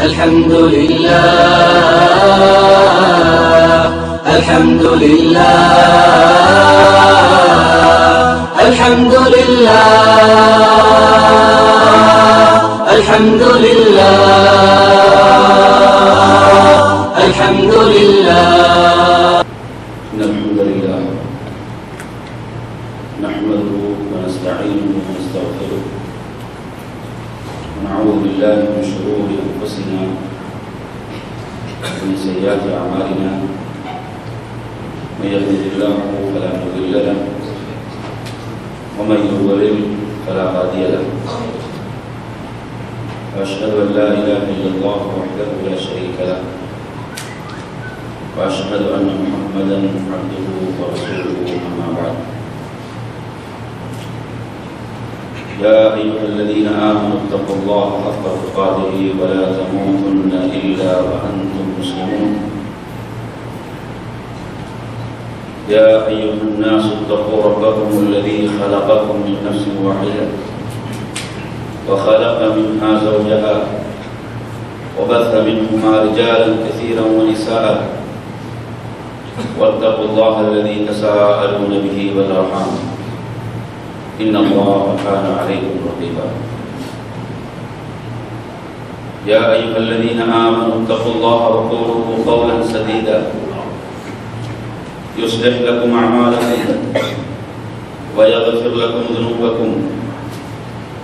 الحمد لله الحمد لله الحمد لله الحمد لله الحمد لله. الحمد لله نحمده ونستعينه ونستغفره ونعوذ بالله من شرور أنفسنا ومن سيئات أعمالنا. من يهده الله فلا مضل له ومن يضلل فلا هادي له. وأشهد أن لا إله إلا الله وحده لا شريك له وأشهد أن محمدا عبده ورسوله. أما بعد، يا أيها الذين آمنوا اتقوا الله حق تقاته ولا تموتن إلا وأنتم مسلمون. يا أيها الناس اتقوا ربكم الذي خلقكم من نفس واحدة وخلق منها زوجها وبث منهما رجالا كثيرا ونساء واتقوا الله الذي تساءلون به والأرحام إن الله كان عليكم رقيبا. يا أيها الذين آمنوا اتقوا الله وقولوا قولا سديدا يصلح لكم أعمالكم ويغفر لكم ذنوبكم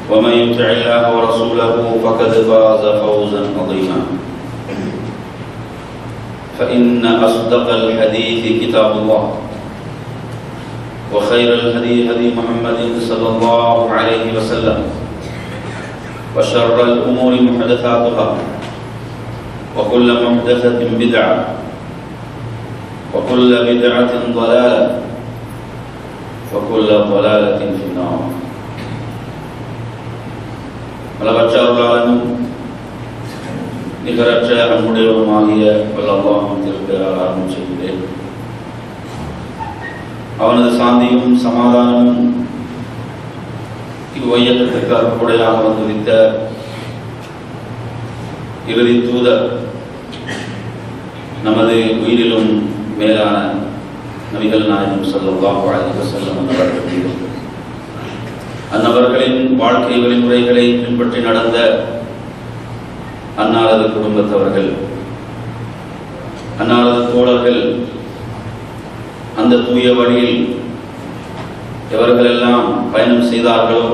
ومن يطع الله ورسوله فقد فاز فوزا عظيما. فإن أصدق الحديث كتاب الله وخير الهدي هدي محمد صلى الله عليه وسلم وشر الأمور محدثاتها وكل محدثة بدعة وكل بدعة ضلالة وكل ضلالة في النار. அளவற்ற அருளாளனும் நிகரற்ற அன்புடையவருமாகிய வல்லல்லாஹ் திருப்பெயரால் ஆரம்பம் செய்கிறேன். அவனது சாந்தியும் சமாதானமும் இவ்வையத்திற்கு அற்புடையாக வந்துவித்த இறுதி தூதர் நமது உயிரிலும் மேலான நபிகள் நாயகம் ஸல்லல்லாஹு அலைஹி வஸல்லம் அவர்கள் அந்நபர்களின் வாழ்க்கை வழிமுறைகளை பின்பற்றி நடந்த அன்னாரது குடும்பத்தவர்கள், அன்னாரது தோழர்கள், அந்த தூய வழியில் எவர்களெல்லாம் பயணம் செய்தார்களோ,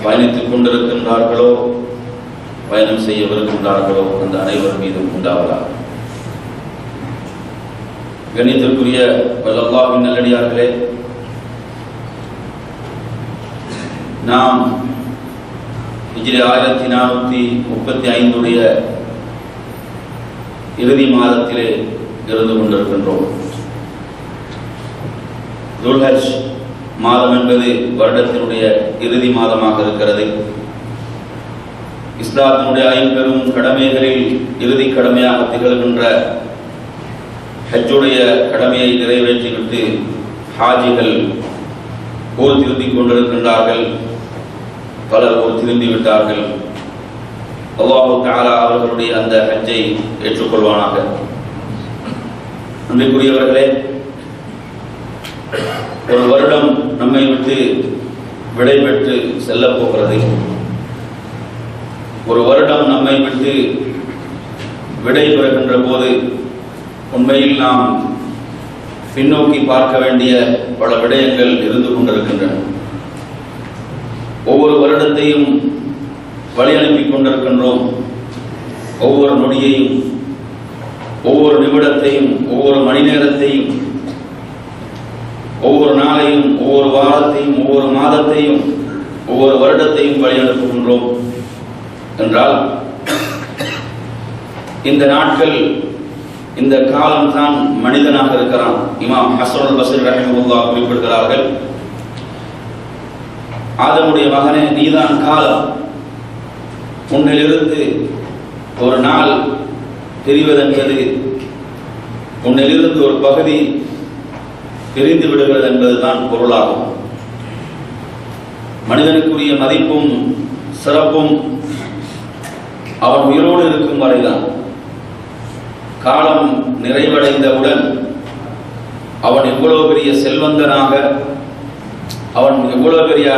பயணித்துக் கொண்டிருக்கின்றார்களோ, பயணம் செய்யவிருக்கின்றார்களோ அந்த அனைவர் மீதும் உண்டாவதாக. கணித்திற்குரிய வல்லல்லாஹ்வின் நல்லடியார்களே, நாம் ஹிஜ்ரி 1435 இறுதி மாதத்திலே இருந்து கொண்டிருக்கின்றோம். துல்ஹஜ் மாதம் என்பது வருடத்தினுடைய இறுதி மாதமாக இருக்கிறது. இஸ்லாத்தினுடைய ஐம்பெரும் கடமைகளில் இறுதி கடமையாக திகழ்கின்ற ஹஜ்ஜுடைய கடமையை நிறைவேற்றிவிட்டு ஹாஜிகள் ஊர் திரும்பிக் கொண்டிருக்கின்றார்கள். பலர் ஊர் திரும்பிவிட்டார்கள். அல்லாஹு தஆலா அவர்களுடைய அந்த ஹஜ்ஜை ஏற்றுக்கொள்வானாக. அன்பிற்குரியவர்களே, ஒரு வருடம் நம்மை விட்டு விடைபெற்று செல்ல போகிறது. ஒரு வருடம் நம்மை விட்டு விடை பெறுகின்ற போது உண்மையில் நாம் பின்னோக்கி பார்க்க வேண்டிய பல விடயங்கள் இருந்து கொண்டிருக்கின்றன. ஒவ்வொரு வருடத்தையும் வழி அனுப்பி கொண்டிருக்கின்றோம். ஒவ்வொரு நொடியையும், ஒவ்வொரு நிமிடத்தையும், ஒவ்வொரு மணி நேரத்தையும், ஒவ்வொரு நாளையும், ஒவ்வொரு வாரத்தையும், ஒவ்வொரு மாதத்தையும், ஒவ்வொரு வருடத்தையும் வழி அனுப்புகின்றோம் என்றால் இந்த நாட்கள், இந்த காலம் தான் மனிதனாக இருக்கிறான். இமாம் ஹஸனுல் பஸ்ரி ரஹிமஹுல்லாஹ் குறிப்பிடுகிறார்கள், ஆதமுடைய மகனே, நீதான் காலம். உன்னிலிருந்து ஒரு நாள் பிரிவதென்பது, உன்னிலிருந்து ஒரு பகுதி பிரிந்து விடுகிறது என்பதுதான் பொருளாகும். மனிதனுக்குரிய மதிப்பும் சிறப்பும் அவன் உயிரோடு இருக்கும் வரைதான். காலம் நிறைவடைந்தவுடன் அவன் எவ்வளவு பெரிய செல்வந்தனாக, அவன் எவ்வளவு பெரிய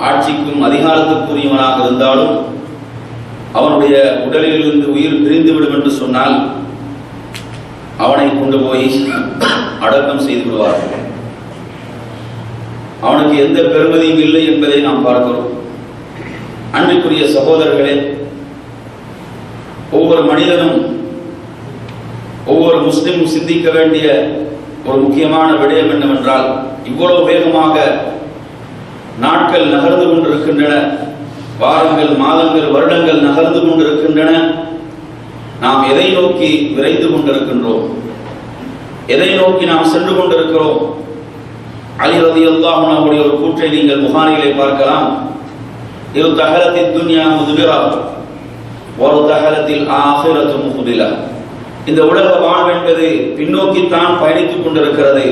ஆட்சிக்கும் அதிகாரத்துக்குரியவனாக இருந்தாலும் அவனுடைய உடலிலிருந்து உயிர் பிரிந்துவிடும் என்று சொன்னால் அவனை கொண்டு போய் அடக்கம் செய்து விடுவார்கள். அவனுக்கு எந்த பெருமதியும் இல்லை என்பதை நாம் பார்க்கிறோம். அன்பிற்குரிய சகோதரர்களே, ஒவ்வொரு மனிதனும், ஒவ்வொரு முஸ்லிமும் சிந்திக்க வேண்டிய ஒரு முக்கியமான விடயம் என்னவென்றால், இவ்வளவு வேகமாக நாட்கள் நகர்ந்து கொண்டிருக்கின்றன, வாரங்கள், மாதங்கள், வருடங்கள் நகர்ந்து கொண்டிருக்கின்றன. நாம் எதை நோக்கி விரைந்து கொண்டிருக்கின்றோம்? எதை நோக்கி நாம் சென்று கொண்டிருக்கிறோம்? அலி ரலியல்லாஹு அன்ஹு ஒரு கூற்றை நீங்கள் புகாரியிலே பார்க்கலாம். இரு தஹலத்தித் துன்யா முதுபிரா ஒரு தஹலத்தில் ஆகிரத்து முகுபிலா. இந்த உலக வாழ்வு என்பது பின்னோக்கித்தான் பயணித்துக் கொண்டிருக்கிறது.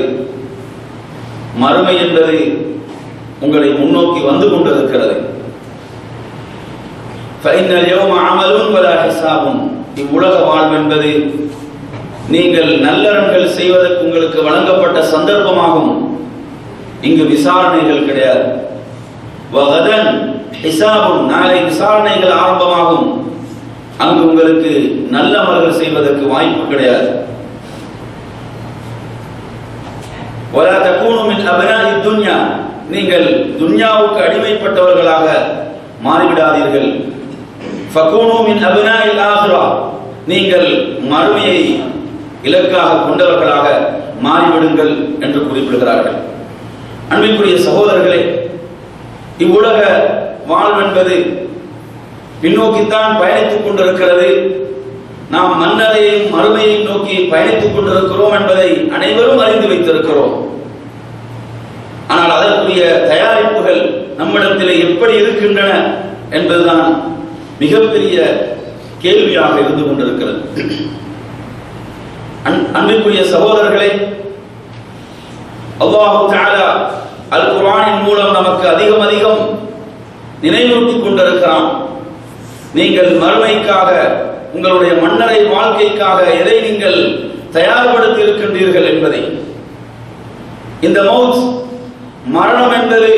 மறுமை என்பது உங்களை முன்னோக்கி வந்து கொண்டிருக்கிறது. இவ்வுலக வாழ்வு என்பது நீங்கள் நல்லறன்கள் செய்வதற்கு உங்களுக்கு வழங்கப்பட்ட சந்தர்ப்பமாகும். இங்கு விசாரணைகள் கிடையாது. நாளை விசாரணைகள் ஆரம்பமாகும். அங்கு உங்களுக்கு நல்ல அமல்கள் செய்வதற்கு வாய்ப்பு கிடையாது. நீங்கள் துன்யாவுக்கு அடிமைப்பட்டவர்களாக மாறிவிடாதீர்கள். நீங்கள் மறுமையை இலக்காக கொண்டவர்களாக மாறிவிடுங்கள் என்று குறிப்பிடுகிறார்கள். அன்பிற்குரிய சகோதரர்களே, இவ்வுலக வாழ்வென்பது பின்னோக்கித்தான் பயணித்துக் கொண்டிருக்கிறது. நாம் மன்னரையும் மறுமையையும் நோக்கி பயணித்துக் கொண்டிருக்கிறோம் என்பதை அனைவரும் அறிந்து வைத்திருக்கிறோம். ஆனால் அதற்குரிய தயாரிப்புகள் நம்மிடத்திலே எப்படி இருக்கின்றன என்பதுதான் மிகப்பெரிய கேள்வியாக இருந்து கொண்டிருக்கிறது. அன்பிற்குரிய சகோதரர்களே, அல்லாஹ் தஆலா அல் குர்ஆனின் மூலம் நமக்கு அதிகம் நினைவூட்டிக் கொண்டிருக்கிறான். நீங்கள் மறுமைக்காக, உங்களுடைய மன்னரை வாழ்க்கைக்காக எதை நீங்கள் தயார்படுத்தி இருக்கின்றீர்கள் என்பதை. இந்த மௌத், மரணம் என்பது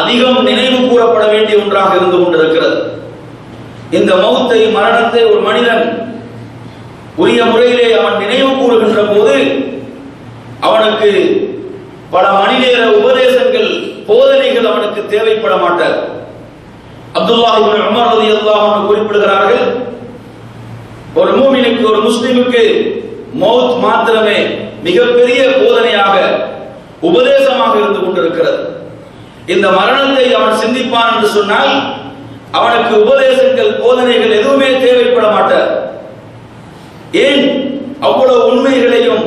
அதிகம் நினைவு கூறப்பட வேண்டிய ஒன்றாக இருந்து கொண்டிருக்கிறது. இந்த மௌத்தை, மரணத்தை ஒரு மனிதன் உரிய முறையிலே அவன் நினைவு கூறுகின்ற போது அவனுக்கு பல மணி நேர உபதேசங்கள், போதனைகள் அவனுக்கு தேவைப்பட மாட்டார். அப்துல்லாஹ் இப்னு உமர் ரலியல்லாஹு அன்ஹு குறிப்பிடுகிறார்கள், ஒரு மூமினுக்கு, ஒரு முஸ்லிமுக்கு மௌத் மாத்திரமே மிகப்பெரிய போதனையாக, உபதேசமாக இருந்து கொண்டிருக்கிறது. இந்த மரணத்தை அவன் சிந்திப்பான் என்று சொன்னால் அவனுக்கு உபதேசங்கள், போதனைகள் எதுவுமே தேவைப்பட மாட்டார். ஏன்? அவ்வளவு உண்மைகளையும்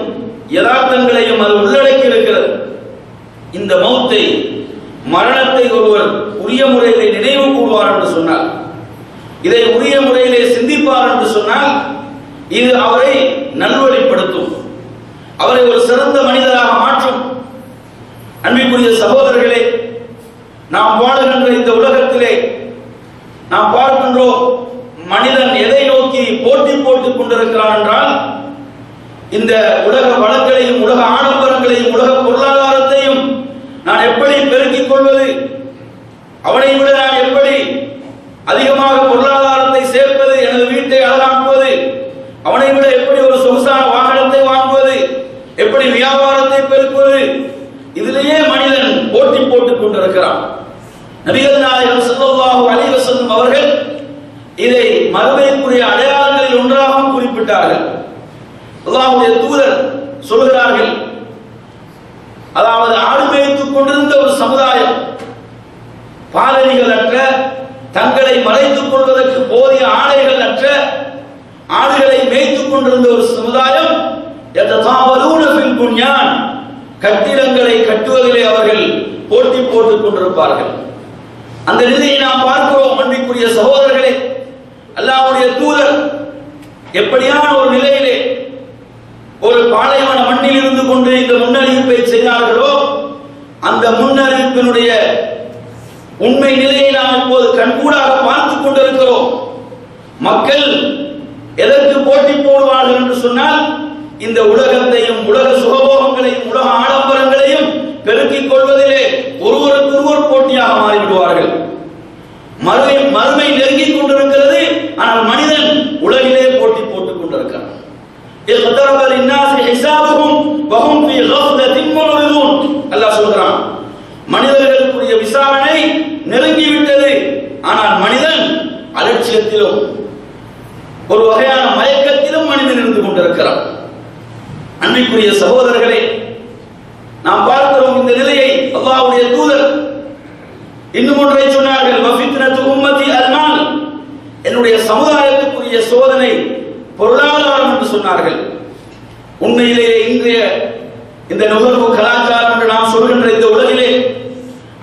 யதார்த்தங்களையும் அது உள்ளடக்கி இருக்கிறது. இந்த மௌத்தை, மரணத்தை ஒருவர் உரிய முறையிலே நினைவு கூறுவார் என்று சொன்னால், இதை உரிய முறையிலே சிந்திப்பார் என்று சொன்னால், இது அவரை நல்வழிப்படுத்தும், அவரை ஒரு சிறந்த மனிதராக மாற்றும். அன்பிற்குரிய சகோதரர்களே, நாம் வாழுகின்ற இந்த உலகத்திலே நாம் பார்க்கின்றோம், மனிதன் எதை நோக்கி போட்டி போட்டுக் கொண்டிருக்கிறான் என்றால், இந்த உலக வளங்களையும், உலக ஆடம்பரங்களையும், உலக பொருளாதாரத்தையும் நான் எப்படி பெருக்கிக் கொள்வது, அவனை விட நான் எப்படி அதிகமாக பொருளாதாரத்தை சேர்ப்பது, எனது வீட்டை அழகாக்குவது, அவனை விட எப்படி ஒரு சொகுசான வாகனத்தை வாங்குவது, எப்படி வியாபாரத்தை பெருக்குவது, இதிலேயே மனிதன் போட்டி போட்டுக் கொண்டிருக்கிறான். நபிகள் நாயகம் ஸல்லல்லாஹு அலைஹி வஸல்லம் அவர்கள் இதை மறுமைக்குரிய அடையாளங்களில் ஒன்றாகவும் குறிப்பிட்டார்கள். அல்லாஹ்வுடைய தூதர் சொல்கிறார்கள், அதாவது ஆடு மேய்த்துக் கொண்டிருந்த ஒரு சமுதாயம், பாலனிகள் அற்ற, தங்களை மறைத்துக் கொள்வதற்கு போதிய ஆடைகள் அற்ற, ஆடுகளை மேய்த்துக் கொண்டிருந்த ஒரு சமுதாயம், யததாவலூன ஃபில் புன்யான், கட்டிடங்களை கட்டுவதிலே அவர்கள் போட்டி போட்டுக் கொண்டிருப்பார்கள். அந்த நிலையை நாம் பார்க்கிறோம். அன்பிற்குரிய சகோதரர்களே, அல்லாஹ்வுடைய தூதர் எப்படியான ஒரு நிலையிலே ஒரு பாலைவன மண்ணில் இருந்து கொண்டு இந்த முன்னறிவிப்பை செய்தார்களோ, அந்த முன்னறிவிப்பினுடைய உண்மை நிலையை நாம் இப்போது கண்கூடாக பார்த்துக் கொண்டிருக்கிறோம். மக்கள் எதற்கு போட்டி போடுவார்கள் என்று சொன்னால், இந்த உலகத்தையும் உலக சுகபோகங்களையும் உலக ஆடம்பரங்களையும் பெருக்கிக் கொள்வதிலே ஒருவருக்கொருவர் போட்டியாக மாறிவிடுவார்கள். மறுமை நெருங்கிக் கொண்டிருக்கிறது. ஆனால் மனிதன் உலகிலே போட்டி போட்டுக் கொண்டிருக்கிறான். அல்லாஹ் சொல்கிறான், மனிதர்களுக்குரிய விசாரணை நெருங்கிவிட்டது. ஆனால் மனிதன் அலட்சியத்திலும் ஒரு வகையான மயக்கத்திலும் மனிதன் இருந்து கொண்டிருக்கிறான். அன்பிற்குரிய சகோதரர்களே, நாம் பார்க்கிறோம் இந்த நிலையை. அல்லாஹ்வுடைய தூதர் இன்னும் ஒன்றை சொன்னார்கள், வஃபித்னத்து உம்மதி அல்மால், என்னுடைய சமுதாயத்துக்குரிய சோதனை பொருளாதாரம் என்று சொன்னார்கள். உண்மையிலேயே இன்றைய இந்த நுகர்வு கலாச்சாரம் என்று நாம் சொல்கின்ற இந்த உலகிலே,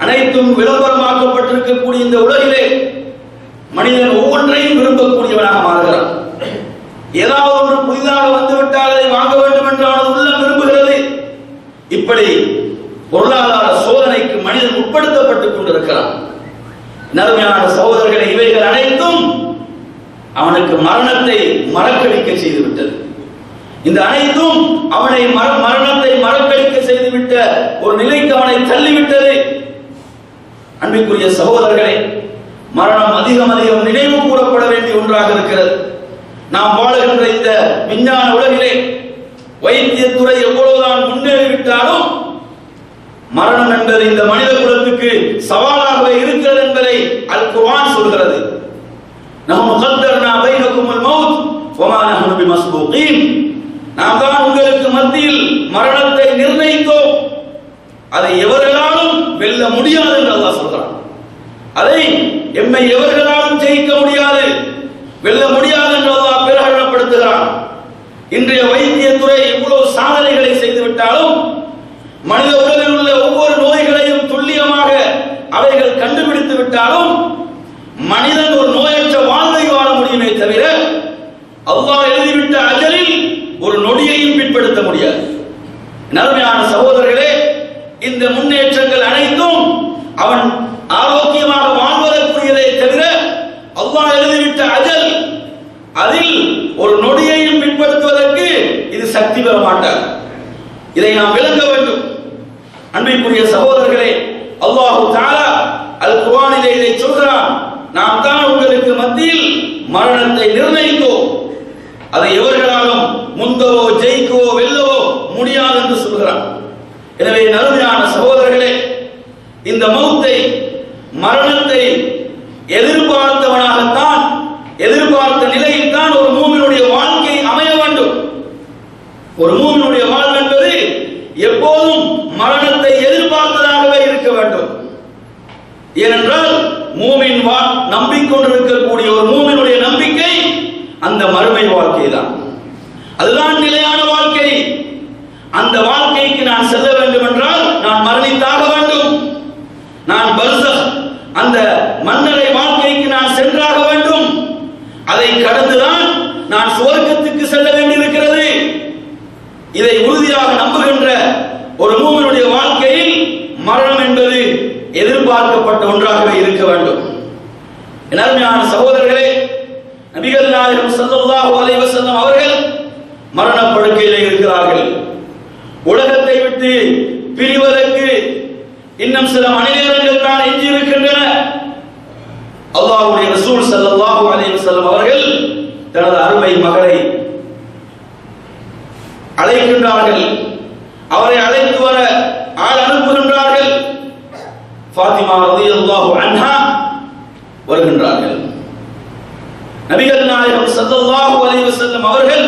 அனைத்தும் விளம்பரமாக்கப்பட்டிருக்கக்கூடிய இந்த உலகிலே, மனிதன் ஒவ்வொன்றையும் விரும்பக்கூடியவனாக மாறுகிறான். ஏதாவது ஒன்று புதிதாக வந்துவிட்டால் அதை வாங்க வேண்டும் என்று அவனது உள்ளம் விரும்புகிறது. இப்படி பொருளாதார சோதனைக்கு மனிதன் உட்படுத்தப்பட்டுக் கொண்டிருக்கிறான். நறுமையான சகோதரர்களை, இவைகள் அனைத்தும் அவனுக்கு மரணத்தை மறக்கடிக்க செய்துவிட்டது. இந்த அனைத்தும் அவனை மரணத்தை மறக்கடிக்க செய்துவிட்ட ஒரு நிலைக்கு அவனை தள்ளிவிட்டது. அன்பிற்குரிய சகோதரர்களே, மரணம் அதிகம் அதிகம் நினைவு கூறப்பட வேண்டிய ஒன்றாக இருக்கிறது. நாம் வாழுகின்ற இந்த விஞ்ஞான உலகிலே வைத்தியத்துறை எவ்வளவுதான் முன்னேறிவிட்டாலும் மரணம் என்பது இந்த மனித குலத்துக்கு சவாலாகவே இருக்கிறது என்பதை அல் குர்ஆன் சொல்கிறது. நஹ்னு கத்தர்னா பைனகுமுல் மௌத் வமா நஹ்னு பிமஸ்பூகீன், நாம் தான் உங்களுக்கு மத்தியில் மரணத்தை நிர்ணயித்தோம், அதை எவர்களாலும் வெல்ல முடியாது என்று அல்லாஹ் சொல்றான். அதை எம்மை எவர்களாலும் ஜெயிக்க முடியாது, வெல்ல முடியாது என்று அல்லாஹ் பிரகடனப்படுத்துகிறான். இன்றைய வைத்தியத்துறை எவ்வளவு சாதனைகளை செய்துவிட்டாலும், மனித உடலில் உள்ள ஒவ்வொரு நோய்களையும் துல்லியமாக அவைகள் கண்டுபிடித்து விட்டாலும், மனிதன் ஒரு நோயற்ற வாழ்வை வாழ முடியுமே தவிர அல்லாஹ் எழுதிவிட்ட அஜலில் ஒரு நொடியையும் பின்படுத்த முடியாது. நறுமையான சகோதரர்களே, இந்த முன்னேற்றங்கள் அனைத்தும் அவன் ஆரோக்கியமாக வாழ்வதற்குரியதை தவிர அல்லாஹ் எழுதிவிட்ட அஜல், அதில் ஒரு நொடியையும் பின்படுத்துவதற்கு இது சக்தி பெற மாட்டார். இதை நாம் விளங்க வேண்டும். அன்பிற்குரிய சகோதரர்களே, அல்லாஹ் தஆலா அல் குர்ஆனிலே இதை சொல்கிறான், நாம் தான் உங்களுக்கு மத்தியில் மரணத்தை நிர்ணயித்தோம், அதை எவர்களாலும் முந்தவோ ஜெயிக்கவோ வெல்லவோ முடியாது என்று சொல்கிறான். எனவே நறுமையான சகோதரர்களே, இந்த மௌத்தை மரணத்தை எதிர்பார்த்தவனாகத்தான், எதிர்பார்த்த நிலையில் தான் ஒரு மூமினுடைய வாழ்க்கை அமைய வேண்டும். ஒரு மூமினுடைய வாழ்வு என்பது எப்போதும் மரணத்தை எதிர்பார்த்ததாகவே இருக்க வேண்டும். ஏனென்றால் மூமின் நம்பிக்கொண்டிருக்கக்கூடிய ஒரு மூமினுடைய நம்பிக்கை அந்த மறுமை வாழ்க்கை தான். அதுதான் நிலையான வாழ்க்கை. அந்த வாழ்க்கைக்கு நான் செல்ல வேண்டும் என்றால் நான் மரணித்தாக வேண்டும். நான் பர்சக், அந்த மன்னரை வாழ்க்கைக்கு நான் சென்றாக வேண்டும். அதை கடந்துதான் நான் சுவர்க்கத்துக்கு செல்ல வேண்டியிருக்கிறது. இதை உறுதியாக நம்புகின்ற ஒரு மூமினுடைய வாழ்க்கையில் மரணம் என்பது எதிர்பார்க்கப்பட்ட ஒன்றாகவே இருக்க வேண்டும். அருமையான சகோதரர்களே, நபிகள் நாயகம் ஸல்லல்லாஹு அலைஹி வஸல்லம் அவர்கள் மரணப்படுக்கையிலே இருக்கிறார்கள். உலகத்தை விட்டு பிரிவதற்கு இன்னும் சில மணி நேரங்கள் தான் எஞ்சி இருக்கின்றன. அல்லாஹ்வுடைய ரசூல் ஸல்லல்லாஹு அலைஹி வஸல்லம் அவர்கள் தனது அருமை மகளை அழைக்கின்றார்கள். அவரை அழைத்து வர ஆள் அனுப்புகின்றார்கள். ஃபாத்திமா ரலியல்லாஹு அன்ஹா வருகின்றார்கள். நபிகள் நாயகம் ஸல்லல்லாஹு அலைஹி வஸல்லம் அவர்கள்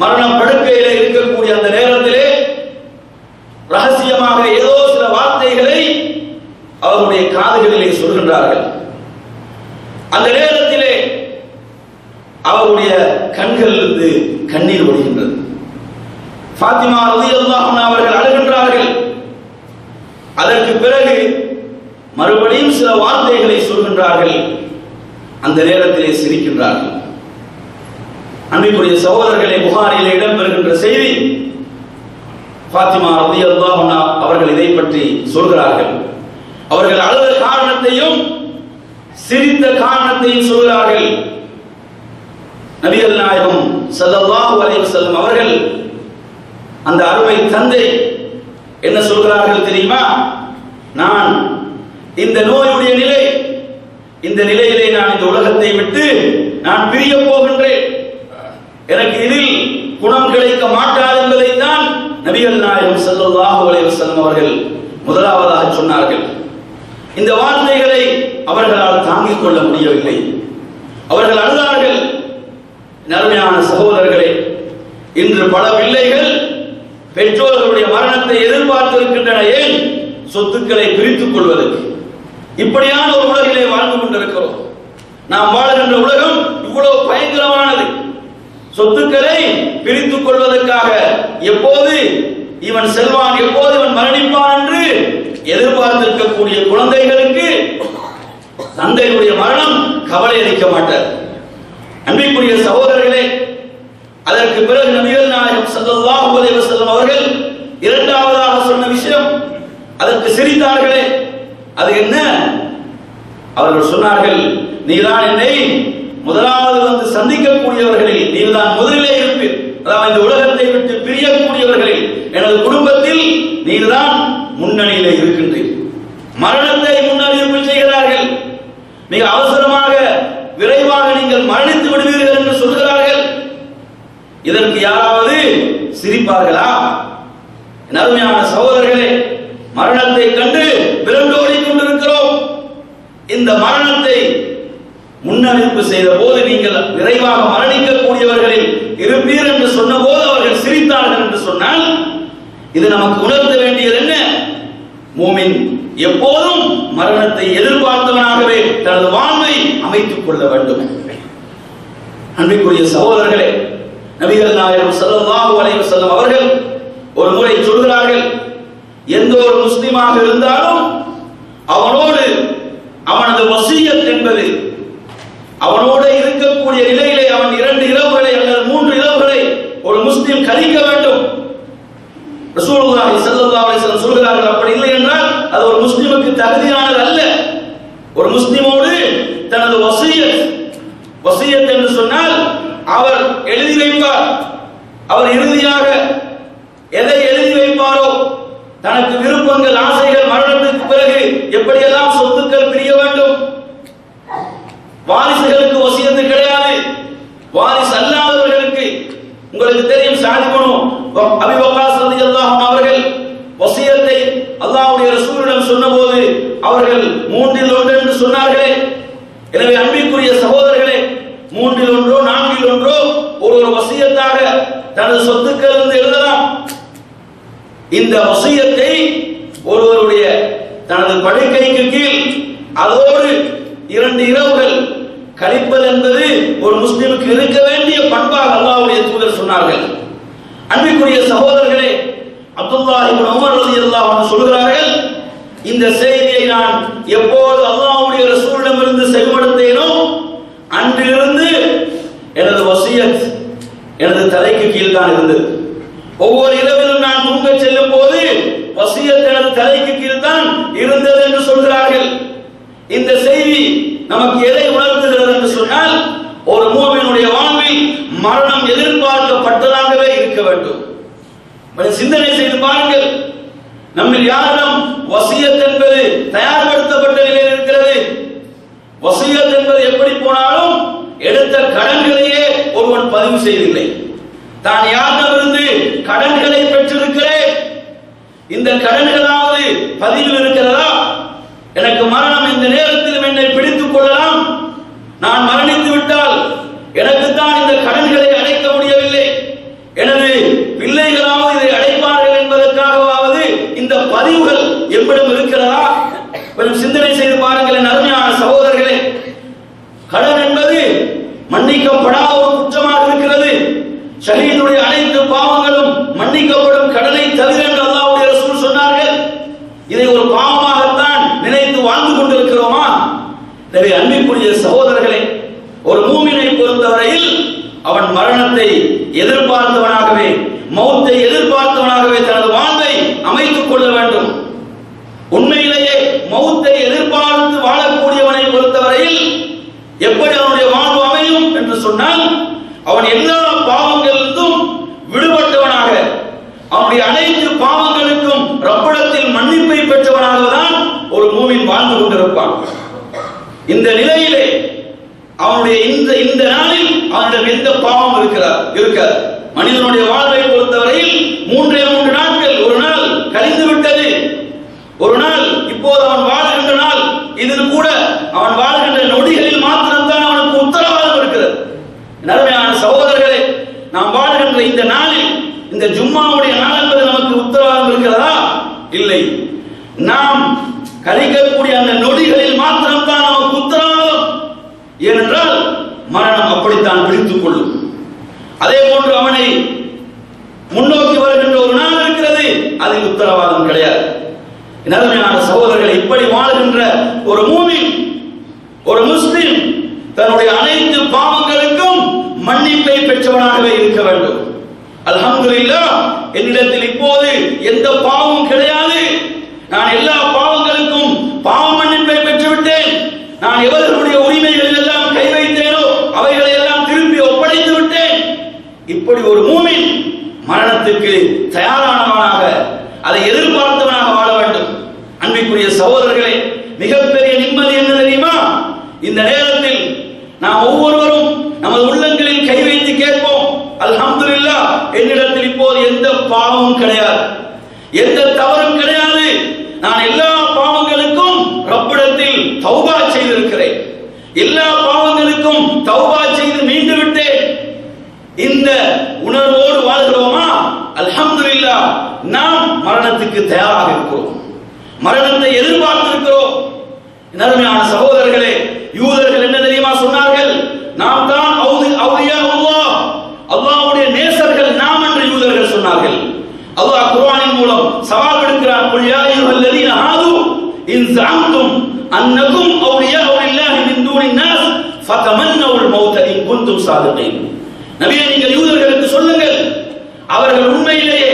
மரணம் படுக்கையிலே இருக்கக்கூடிய அந்த நேரத்திலே ரகசியமாக ஏதோ சில வார்த்தைகளை அவருடைய காதுகளிலே சொல்கின்றார்கள். அந்த நேரத்திலே அவருடைய கண்களிலிருந்து கண்ணீர் வடிகின்றது. ஃபாத்திமா ரலியல்லாஹு அன்ஹா அவர்கள் அழுகின்றார்கள். அதற்கு பிறகு மறுபடியும் சில வார்த்தைகளை சொல்கின்றார்கள். அந்த நேரத்திலே சிரிக்கின்றார்கள். அன்பிற்குரிய சகோதரர்களே, புகாரிலே இடம்பெறுகின்ற செய்தி, ஃபாத்திமா ரலியல்லாஹு அன்ஹா அவர்கள் இதை பற்றி சொல்கிறார்கள். அவர்கள் அழுத காரணத்தையும் சிரித்த காரணத்தையும் சொல்கிறார்கள். ஸல்லல்லாஹு அலைஹி வஸல்லம் அவர்கள் அந்த அருமை தந்தை என்ன சொல்கிறார்கள் தெரியுமா? நான் இந்த நோயுடைய நிலை, இந்த நிலையிலே நான் இந்த உலகத்தை விட்டு நான் பிரிய போகின்றேன், எனக்கு இதில் குணம் கிடைக்க மாட்டாது என்பதைத்தான் நபிகள் நாயகம் ஸல்லல்லாஹு அலைஹி வஸல்லம் அவர்கள் முதலாவதாக சொன்னார்கள். இந்த வார்த்தைகளை அவர்களால் தாங்கிக் கொள்ள முடியவில்லை. அவர்கள் அழுதார்கள். அருமையான சகோதரர்களே, இன்று பல பிள்ளைகள் பெற்றோர்களுடைய மரணத்தை எதிர்பார்த்திருக்கின்றன. ஏன்? சொத்துக்களை பிரித்துக் கொள்வதற்கு. இப்படியான ஒரு உலகிலே வாழ்ந்து கொண்டிருக்கிறோம். நாம் வாழ்கின்ற உலகம் இவ்வளவு பயங்கரமானது. சொத்துக்களை பிரித்துக் கொள்வதற்காக எப்போது இவன் செல்வான், எப்போது இவன் மரணிப்பான் என்று எதிர்பார்த்திருக்கக்கூடிய குழந்தைகளுக்கு தந்தையுடைய மரணம் கவலை அளிக்க மாட்டார். அன்பிற்குரிய சகோதரர்களே, அதற்கு பிறகு நபிகள் நாயகம் ஸல்லல்லாஹு அலைஹி வஸல்லம் அவர்கள் இரண்டாவதாக சொன்ன விஷயம், அதற்கு சிரித்தார்களே, அது என்ன? அவர்கள் சொன்னார்கள், நீதான் என்னை முதலாவது வந்து சந்திக்கக்கூடியவர்களில் நீதான் முதலிலே இருப்பீர். அதாவது இந்த உலகத்தை விட்டு பிரியக்கூடியவர்களில் எனது குடும்பத்தில் நீதான் முன்னணியிலே இருக்கின்றீர். மரணத்தை முன்னறிவிப்பு செய்கிறார்கள். மிக அவசரமாக விரைவாக நீங்கள் மரணித்து விடுவீர்கள் என்று சொல்கிறார்கள். இதற்கு யாராவது சிரிப்பார்களா? அருமையான சகோதரர்களே, மரணத்தை கண்டு விரண்டோடி கொண்டிருக்கிறோம். இந்த மரணத்தை முன்னறிவிப்பு செய்த போது நீங்கள் விரைவாக மரணிக்கக்கூடியவர்களில் இருப்பீர் என்று சொன்ன போது அவர்கள் சிரித்தார்கள் என்று சொன்னால் இது நமக்கு உணர்த்த வேண்டியது என்ன? மூமின் எப்போதும் மரணத்தை எதிர்பார்த்தவனாகவே தனது வாழ்வை அமைத்துக் கொள்ள வேண்டும். அன்பிற்குரிய சகோதரர்களே, நபிகள் நாயகம் ஸல்லல்லாஹு அலைஹி வஸல்லம் அவர்கள் ஒரு முறை சொல்கிறார்கள், எந்த ஒரு முஸ்லிமாக இருந்தாலும் அவனோடு அவனது வசியத் என்பது, அவனோடு இருக்கக்கூடிய நிலையிலே அவன் 2 இரவுகளை அல்லது 3 இரவுகளை ஒரு முஸ்லிம் கழிக்க வேண்டும். ரசூலுல்லாஹி ஸல்லல்லாஹு அலைஹி வஸல்லம் சொல்கிறார்கள், அப்படி இல்லை என்றால் அது ஒரு முஸ்லிமுக்கு தகுதியானது அல்ல. ஒரு முஸ்லிமோடு தனது வசியத் என்று சொன்னால் அவர் எழுதி வைப்பார். அவர் இறுதியாக எதை எழுதி வைப்பாரோ, தனக்கு விருப்பங்கள், ஆசைகள், மரணத்துக்கு பிறகு எப்படியெல்லாம் சொத்துக்கள் பிரிய வேண்டும். வாரிசுகளுக்கு வசியத்து கிடையாது. வாரிசு அல்லாதவர்களுக்கு, உங்களுக்கு தெரியும், ஸஅத் இப்னு அபீ வக்காஸ் ரலியல்லாஹு அன்ஹு அவர்கள் வசியத்தை அல்லாஹ்வுடைய ரசூலிடம் சொன்னபோது அவர்கள் 3இல் 1 என்று சொன்னார்களே. எனவே அன்பிற்குரிய சகோதரர்களே, 3இல் 1 4இல் 1 ஒரு வசியத்தாக தனது சொத்துக்கள் இருந்து எழுதலாம். இந்த வசியத்தை ஒருவருடைய தனது படுக்கைக்கு கீழ் அதோடு 2 இரவுகள் கழிப்பது என்பது ஒரு முஸ்லிமுக்கு இருக்க வேண்டிய பண்பாக அல்லாஹ்வுடைய தூதர் சொன்னார்கள். அன்பிற்குரிய சகோதரர்களே, அப்துல்லாஹ் இப்னு உமர் ரலியல்லாஹு அன்ஹு சொல்கிறார்கள், இந்த செய்தியை நான் எப்போது அல்லாஹ்வுடைய ரசூலிடமிருந்து செவிமடுத்தேனோ அன்றிலிருந்து எனது வசியத் எனது தலைக்கு கீழ் தான் இருந்தது. ஒவ்வொரு இரவிலும் நான் தூங்க செல்லும் போது வசியத் எனது தலைக்கு கீழ் தான் இருந்தது என்று சொல்கிறார்கள். இந்த செய்தி நமக்கு எதை உணர்த்துகிறது என்று சொன்னால், ஒரு மூமினுடைய வாழ்வில் மரணம் எதிர்பார்க்கப்பட்டதாகவே இருக்க வேண்டும். சிந்தனை செய்து பாருங்கள், நம்மில் யாரிடம் வசியத் என்பது தயார்படுத்தப்பட்ட நிலையில் இருக்கிறது? வசியத் என்பது எப்படி போனாலும் எடுத்த கடன்களையே ஒருவன் பதிவு செய்யவில்லை. தான் யாரிடமிருந்து கடன்களை பெற்றிருக்கிறேன், இந்த கடன்களாவது பதிவில் இருக்கிறதா? எனக்கு மரணம் இந்த நேரத்தில் என்னை பிடித்துக் கொள்ளலாம், நான் மரணித்து விட்டால் எனக்கு தான் இந்த கடன்களை அடைக்க முடியவில்லை, எனது பிள்ளைகளாவது இதை அடைப்பார்கள் என்பதற்காகவாவது இந்த பதிவுகள் எவ்விடம் இருக்கிறதா? கொஞ்சம் சிந்தனை செய்து பாருங்கள் என் அருமையான சகோதரர்களே. கடன் என்பது மன்னிக்கப்படாத ஒரு குற்றமாக இருக்கிறது. ஷஹீதுடைய அனைத்து பாவங்களும் மன்னிக்கப்படும் கடனை தவிர என்று அல்லாஹ்வுடைய ரசூல் சொன்னார்கள். இதை ஒரு பாவமாகத்தான் நினைத்து வாழ்ந்து கொண்டிருக்கிறோமா? எனவே அன்பிற்குரிய சகோதரர்களே, ஒரு மூமினை பொறுத்தவரையில் அவன் மரணத்தை எதிர்பார்த்தவனாகவே, மௌத்தை எதிர்பார்த்தவனாகவே தனது வாழ்வை அமைத்துக் கொள்ள வேண்டும். உண்மையிலேயே மௌத்தை எதிர்பார்த்து வாழக்கூடியவனை பொறுத்தவரையில் எப்படி அவனுடைய வாழ்வு அமையும் என்று சொன்னால், அவன் எல்லா பாவங்களிலும் விடுபட்டவனாக, அவனுடைய அனைத்து பாவங்களுக்கும் ரப்பிடத்தில் மன்னிப்பை பெற்றவனாக தான் ஒரு மூமின் வாழ்ந்து கொண்டிருப்பான். இந்த நிலையிலே அவனுடைய இந்த நாளில் அவனிடம் எந்த பாவம் இருக்காது. மனிதனுடைய வாழ்வை பொறுத்தவரையில் 3 நாட்கள், ஒரு நாள் கழிந்து விட்டது, ஒரு நாள் இப்போது அவன் வாழ்கின்ற நாள், இதில் கூட அவன் வாழ்கின்ற நொடிகளில் மாத்திரம்தான் அவனுக்கு உத்தரவாதம் இருக்கிறது. அருமையான சகோதரர்களே, நாம் வாழ்கின்ற இந்த நாளில், இந்த ஜும்மாவுடைய நாள் என்பது நமக்கு உத்தரவாதம் இருக்கிறதா? இல்லை. நாம் கழிக்கக்கூடிய அந்த நொடிகளில் மாத்திரம்தான் நமக்கு உத்தரவாதம். ஏனென்றால் மரணம் அப்படித்தான் பிடித்துக் கொள்ளும். அதே போன்று அவனை முன்னோக்கி வருகின்ற ஒரு நாள் இருக்கிறது, அதில் உத்தரவாதம் கிடையாது. அருமையான சகோதரர்களை, இப்படி வாழ்கின்ற ஒரு மூமின், ஒரு முஸ்லிம் தன்னுடைய அனைத்து பாவங்களுக்கும் மன்னிப்பை பெற்றவனாகவே இருக்க வேண்டும். அல்ஹம்துலில்லாஹ், என்னிடத்தில் இப்போது எந்த பாவமும் கிடையாது, நான் எல்லா பாவங்களுக்கும் பாவ மன்னிப்பை பெற்றுவிட்டேன், நான் எவர்களுடைய உரிமைகளில் எல்லாம் கை வைத்தேனோ அவைகளை எல்லாம் திருப்பி ஒப்படைத்து விட்டேன். இப்படி ஒரு மூமின் மரணத்துக்கு தயாரானவனாக, அதை எதிர்பார்த்தவனாக வாழ வேண்டும். அன்பிற்குரிய சகோதரர்களே, மிகப்பெரிய நிம்மதி என்ன தெரியுமா? இந்த நேரத்தில் நாம் ஒவ்வொருவரும் நமது உள்ளங்களில் கை வைத்து கேட்போம், அல்ஹம்துலில்லாஹ், என்னிடத்தில் இப்போது எந்த பாவமும் கிடையாது, எந்த தவறும் கிடையாது, நான் எல்லா பாவங்களுக்கும் ரப்பிடத்தில் தௌபா செய்திருக்கிறேன், எல்லா பாவங்களுக்கும் தௌபா செய்து மீண்டு விட்டேன். இந்த உணர்வோடு வாழ்கிறோமா? அல்ஹம்துலில்லாஹ், நாம் மரணத்துக்கு தயாராக இருக்கிறோம், மரணத்தை எதிர்பார்த்திருக்கிறோம். அருமையான சகோதரர்களே, யூதர்கள் என்ன தெரியுமா சொன்னார்கள்? நாம் தான் அவுலியா அல்லாஹ், அல்லாஹ்வுடைய நேசர்கள் நாம் என்று யூதர்கள் சொன்னார்கள். அல்லாஹ் குர்ஆனின் மூலம் சவால் விடுக்கிறான், குல் யா அய்யுஹல்லதீன ஹாது இன் ஸஅம்தும் அன்னகும் அவுலியாஉ லில்லாஹி மின் தூனின் நாஸ் ஃபதமன்னவுல் மௌத இன் குன்தும் ஸாதிகீன். நபியே, நீங்கள் யூதர்களுக்கு சொல்லுங்கள், அவர்கள் உண்மையிலேயே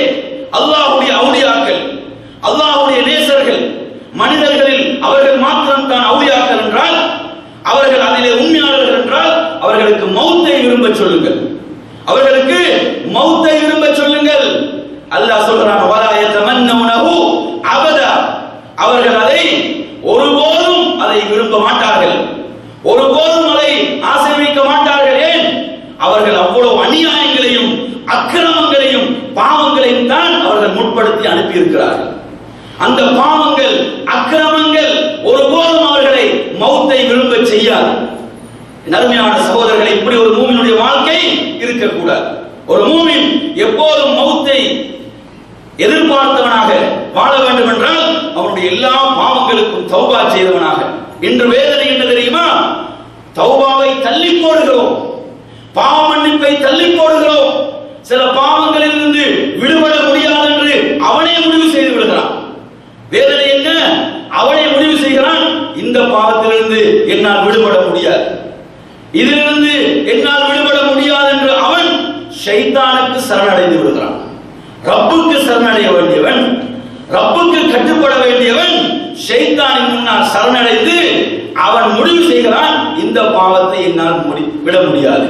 அல்லாஹ்வுடைய அவுலியாக்கள், அல்லாஹ்வுடைய நேசர்கள், மனிதர்களில் அவர்கள் மாத்திரம் தான் அவுலியாக்கள் என்றால், அவர்கள் அதிலே உண்மையாளர்கள் என்றால், அவர்களுக்கு மௌத்தை விரும்ப சொல்லுங்கள், அவர்களுக்கு மௌத்தை விரும்ப சொல்லுங்கள். அல்லாஹ் சொல்றான், வலா யதமன்னவுனஹு அபதா, அவர்கள் அதை ஒருபோதும் அதை விரும்ப மாட்டார்கள், ஒருபோதும் அதை ஆசை வைக்க மாட்டார்கள். ஏன்? அவர்கள் அவ்வளவு அநியாயங்களையும் அக்கிரமங்களையும் பாவங்களையும் தான் அவர்கள் முற்படுத்தி அனுப்பியிருக்கிறார்கள். அந்த பாவங்கள், அக்கிரமங்கள் ஒருபோதும் அவர்களை மௌத்தை விரும்ப செய்யாது. அருமையான சகோதரர்களை, இப்படி ஒரு மூமினுடைய வாழ்க்கை இருக்கக்கூடாது. ஒரு மூமின் எப்போதும் மௌத்தை எதிர்பார்த்தவனாக வாழ வேண்டும் என்றால் அவனுடைய எல்லா பாவங்களுக்கும் தௌபா செய்தவனாக. இன்று வேதனை என்ன தெரியுமா? தௌபாவை தள்ளி போடுகிறோம், பாவ மன்னிப்பை தள்ளி போடுகிறோம். சில பாவங்களில் இருந்து விடுபட முடியாது என்று அவனே முடிவு செய்து விடுகிறான். வேதனை என்ன? அவனே முடிவு செய்கிறான், இந்த பாவத்திலிருந்து என்னால் விடுபட முடியாது, இதிலிருந்து என்னால் விடுபட முடியாது என்று அவன் ஷைத்தானுக்கு சரணடைந்து விடுகிறான். ரப்புக்கு சரணடைய வேண்டியவன், ரப்புக்கு கட்டுப்பட வேண்டியவன் ஷைத்தானின் முன்னால் சரணடைந்து அவன் முடிவு செய்கிறான், இந்த பாவத்தை என்னால் விட முடியாது.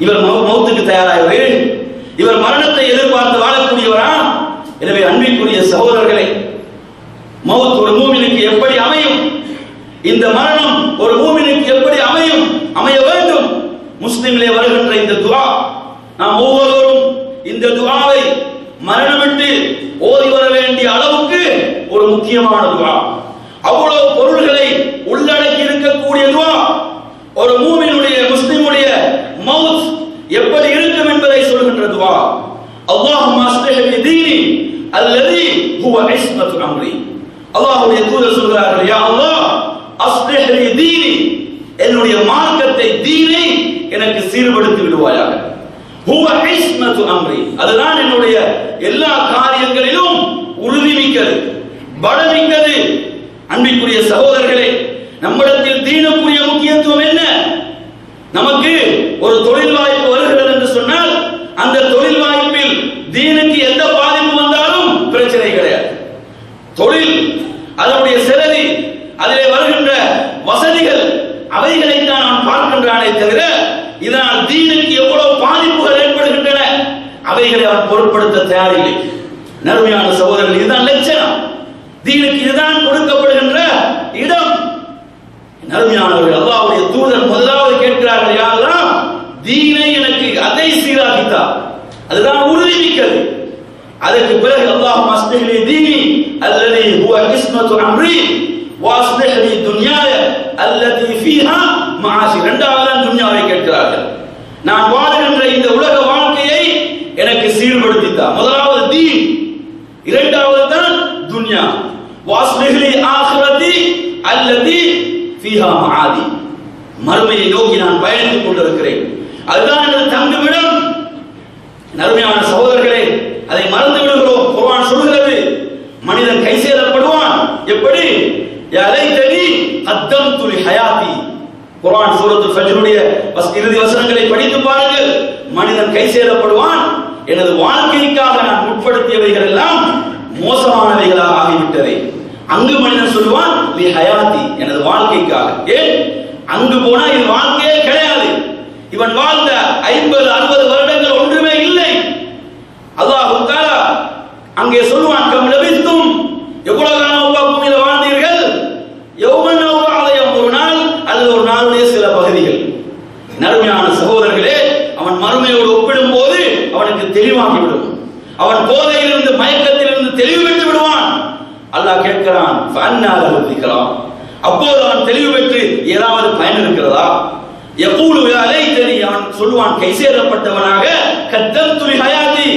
இவர் மௌத்துக்கு தயாராகவே, இவர் மரணத்தை எதிர்பார்த்து வாழக்கூடியவரா? எனவே அன்பிற்குரிய சகோதரர்களை, மௌத் ஒரு மூமினுக்கு எப்படி அமையும், இந்த மரணம் ஒரு மூமினுக்கு எப்படி அமைய வேண்டும்? முஸ்லிமிலே வருகின்ற இந்த துஆ, நாம் ஒவ்வொருவரும் இந்த துஆவை மரணமிட்டு ஓதி வர வேண்டிய அளவுக்கு ஒரு முக்கியமான துஆ, அவ்வளவு பொருள்களை உள்ளடக்கி இருக்கக்கூடிய துஆ. ஒரு மூமினுடைய, முஸ்லிமுடைய மௌத் எப்படி இருக்கும் என்பதை சொல்கின்ற துஆ. அல்லாஹும்ம அஸ்லிஹ் லி தீனி அல்லதி ஹுவ இஸ்மத்து அம்ரி. அல்லாஹ்வுடைய தூதர் சொல்கிறார்கள், யா அல்லாஹ், அஸ்லிஹ் லி தீனி, என்னுடைய மார்க்கத்தை, தீனை எனக்கு சீர்படுத்தி விடுவாயாக. ஹுவ இஸ்மத்து அம்ரி, அதுதான் என்னுடைய எல்லா காரியங்களிலும் உறுதிமிக்கது, பலமிக்கது. அன்பிற்குரிய சகோதரர்களே, நம்மிடத்தில் தீனுக்குரிய முக்கியத்துவம் என்ன? நமக்கு ஒரு தொழில் வாய்ப்பு வருகிறது என்று சொன்னால் அந்த தொழில் வாய்ப்பில் தீனுக்கு எந்த பாதிப்பு வந்தாலும் பிரச்சனை கிடையாது. தொழில், அதனுடைய செலவு, அதிலே வருகின்ற வசதிகள், அவைகளைத்தான் நான் பார்க்கின்றானே தவிர இதனால் தீனுக்கு எவ்வளவு பாதிப்புகள் ஏற்படுகின்றன, அவைகளை அவர் பொருட்படுத்த தயாரில்லை. நறுமையான சகோதரர்கள், இதுதான் லட்சணம். தீனுக்கு இதுதான் கொடுக்கப்படுகின்ற இடம். நறுமையானவர்கள், அல்லாஹ்வுடைய தூதர் முதலாவது கேட்கிறார்கள், யா அல்லாஹ், தீனை எனக்கு அதை சீராக்கித்தார், அதுதான் உறுதிமிக்கது. அதற்கு பிறகு அல்லாஹும்ம அஸ்லிஹ் லி தீனி அல்லதி ஹுவ இஸ்மத்து அம்ரி வாஸ்லிஹ் லி துன்யாய அல்லதி ஃபீஹா மஆஷி. இரண்டாவது துன்யாவை கேட்கிறார்கள். நான் வாழ்கின்ற இந்த உலக வாழ்க்கையை எனக்கு சீர்படுத்தித்தார். முதலாவது தீன், இரண்டாவது தான் துன்யா. வாஸ்லிஹ் லி ஆখিরাতি அல்லதி ஃபீஹா மஆதி. மறுமையை நோக்கி நான் பயணித்துக் கொண்டிருக்கிறேன், அதுதான் எனது தங்குமிடம். நறுமையான சகோதரர்களே, அதை மறந்து விடுகிறோம். குர்ஆன் சொல்கிறது, மனிதன் கை சேதப்படுவான். எப்படி? யா லைதனி கத்தம்து லி ஹயாதி. குர்ஆன் சூரத்துல் ஃபஜ்ருடைய இறுதி வசனங்களை படித்து பாருங்கள். மனிதன் கை சேதப்படுவான், எனது வாழ்க்கைக்காக நான் முற்படுத்தியவைகள் எல்லாம் மோசமானவைகளாக ஆகிவிட்டது. அங்கு மனிதன் சொல்லுவான் லி ஹயாதி, எனது வாழ்க்கைக்காக. ஏன்? அங்கு போனா இது வாழ்க்கையே கிடையாது. இவன் வாழ்ந்த 50-60 வருடங்கள் ஒன்றுமே இல்லை. அல்லாஹ் தஆலா அங்கே சொல்வான், கம் லபித்தும், எவ்வளவு காலம் பூமியில வாழ்ந்தீர்கள்? யௌமன் அவ் பஅத, ஒரு நாள் அல்லது ஒரு நாளுடைய சில பகுதிகள். நறுமையான சகோதரர்களே, அவன் மறுமையோடு ஒப்பிடும்போது அவனுக்கு தெளிவாகிவிடும். அவன் போதையிலிருந்து மயக்கத்திலிருந்து தெளிவு பெற்று விடுவான். அல்லாஹ் கேட்கிறான், ஃபஅன்னா லஹு திக்ரா, அப்போது அவன் தெளிவு பெற்று ஏதாவது பயன் இருக்கிறதா? யகூலு யா லைதனி, அவன் சொல்வான் கை சேதப்பட்டவனாக, கத்தம்து லி ஹயாதி,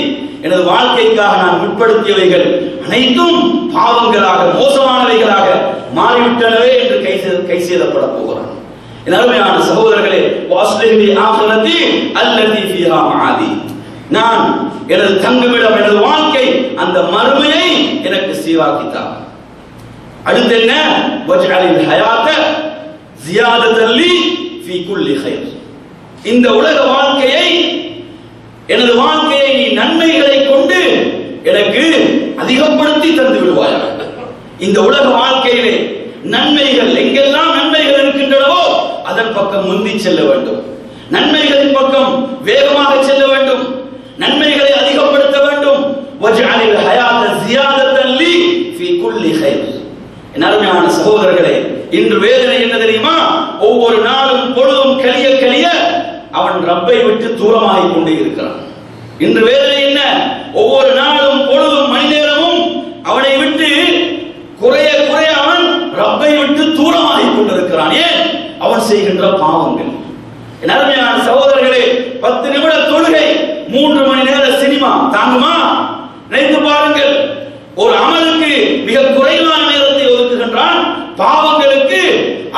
எனது வாழ்க்கைக்காக நான் முற்படுத்தியவைகள் அனைத்தும் பாவங்களாக மோசமானவைகளாக மாறிவிட்டனவே என்று கை சேதப்பட போகிறான். என் அருமையான சகோதரர்களே, வாஸ்லிஹ் லி ஆখিরাতি அல்லதி ஃபீஹா மஆதி, நான் எனது தங்குமிடம், எனது வாழ்க்கை, அந்த மறுமையை எனக்கு சீராக்கித்தார். அடுத்து என்ன? வஜ்அலில் ஹயாத ஜியாதத்தன் லி ஃபீ குல்லி கைர். இந்த உலக வாழ்க்கையை, எனது வாழ்க்கையை நீ நன்மைகளை கொண்டு எனக்கு அதிகப்படுத்தி தந்து விடுவாயாக. இந்த உலக வாழ்க்கையிலே நன்மைகள், எங்கெல்லாம் நன்மைகள் இருக்கின்றனவோ அதன் பக்கம் முந்தி செல்ல வேண்டும். நன்மைகளின் பக்கம் வேகமாக செல்ல வேண்டும். நன்மைகளை அதிகப்படுத்த வேண்டும். வஜ்அலில் ஹயாத ஜியாதத்தன் லி ஃபீ குல்லி கைர். என் அருமையான சகோதரர்களே, இன்று வேதனை என்ன தெரியுமா? ஒவ்வொரு நாளும் பொழுதும் கழிய கழிய அவன் ரப்பை விட்டு தூரமாகிக் கொண்டே இருக்கிறான். இன்று வேதனை என்ன? ஒவ்வொரு நாளும் பொழுதும் மணி நேரமும் அவனை விட்டு குறைய குறைய அவன் ரப்பை விட்டு தூரமாகிக் கொண்டிருக்கிறான். ஏன்? அவன் செய்கின்ற பாவங்கள். என் அருமையான சகோதரர்களே, 10 நிமிட தொழுகை, 3 மணி நேர சினிமா தாங்குமா? நினைத்து பாருங்கள். ஒரு அமலுக்கு மிக குறைவான நேரத்தை ஒதுக்குகின்றான், பாவங்களுக்கு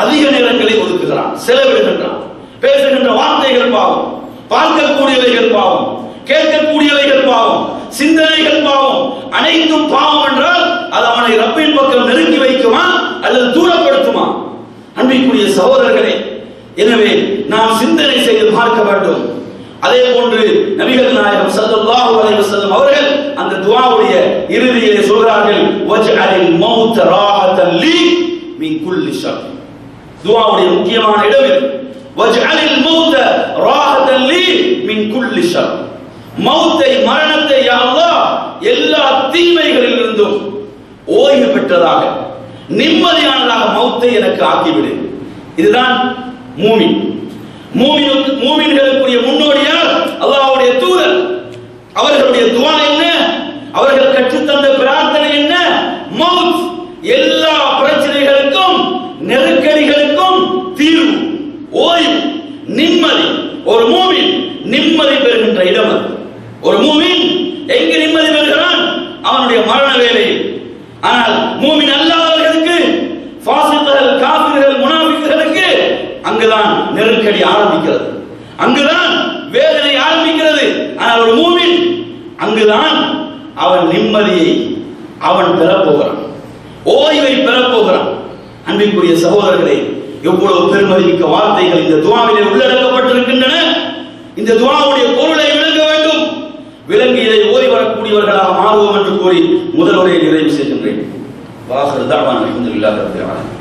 அதிக நேரங்களை ஒதுக்குகிறான், செலவிடுகின்றான். பேசுகின்ற வார்த்தைகள் பாவம், பார்க்கக்கூடியவைகள் பாவம், கேட்கக்கூடியவைகள் பாவம், சிந்தனைகள் பாவம், அனைத்தும் பாவம் என்றால் அது அவனை ரப்பின் பக்கம் நெருக்கி வைக்குமா அல்லது தூரப்படுத்துமா? அன்பிற்குரிய சகோதரர்களே, எனவே நாம் சிந்தனை செய்து பார்க்க வேண்டும். அதே போன்று நபிகள் நாயகம் ஸல்லல்லாஹு அலைஹி வஸல்லம் அவர்கள் அந்த துஆவுடைய இறுதியிலே சொல்றார்கள், வஜ்அலில் மௌத ராஹத்தன் லீ மின் குல்லி ஷர். துஆவுடைய முக்கியமான இடம் இது. வஜ்அலில் மௌத ராஹத்தன் லீ மின் குல்லி ஷர். மௌத்தை, மரணத்தை யா அல்லாஹ் எல்லா தீமைகளிலிருந்தும் ஓய்வு பெற்றதாக, நிம்மதியானதாக மௌத்தை எனக்கு ஆக்கிவிடு. இதுதான் மூமின். மூமின்களுக்குரிய முன்னோடியார் அல்லாஹ்வுடைய தூதர். அவர்களுடைய துஆ என்ன? அவர்கள் கற்றுத்தந்த பிரார்த்தனை என்ன? மௌத், எல்லா பிரச்சனைகளுக்கும் நெருக்கடிகளுக்கும் தீர்வு, ஓய்வு, நிம்மதி. ஒரு மூமின் நிம்மதி பெறுகின்ற இடம் அது. ஒரு மூமின் எங்கு நிம்மதி பெறுகிறான்? அவனுடைய மரண வேளையில். ஆனால் மூமின் அல்லாதவர்களுக்கு, ஃபாசிக்கள், காஃபிர்கள், முனாஃபிக்குகளுக்கு அங்குதான் நெருக்கடி ஆரம்பிக்கிறது, அங்குதான் வேதனை ஆரம்பிக்கிறது. ஆனால் ஒரு மூமின் அங்குதான் அவன் நிம்மதியை அவன் பெறப்போகிறான், ஓய்வை பெறப்போகிறான். அன்பிற்குரிய சகோதரர்களே, எவ்வளவு பெருமதிமிக்க வார்த்தைகள் இந்த துஆவிலே உள்ளடக்கப்பட்டிருக்கின்றன. இந்த துஆவுடைய பொருளை விளங்க வேண்டும். விளங்கி இதை ஓதி வரக்கூடியவர்களாக மாறுவோம் என்று கூறி முதல் உரையை நிறைவு செய்கின்றேன். வாஹிரு தஅவானா அல்ஹம்துலில்லாஹி ரப்பில் ஆலமீன்.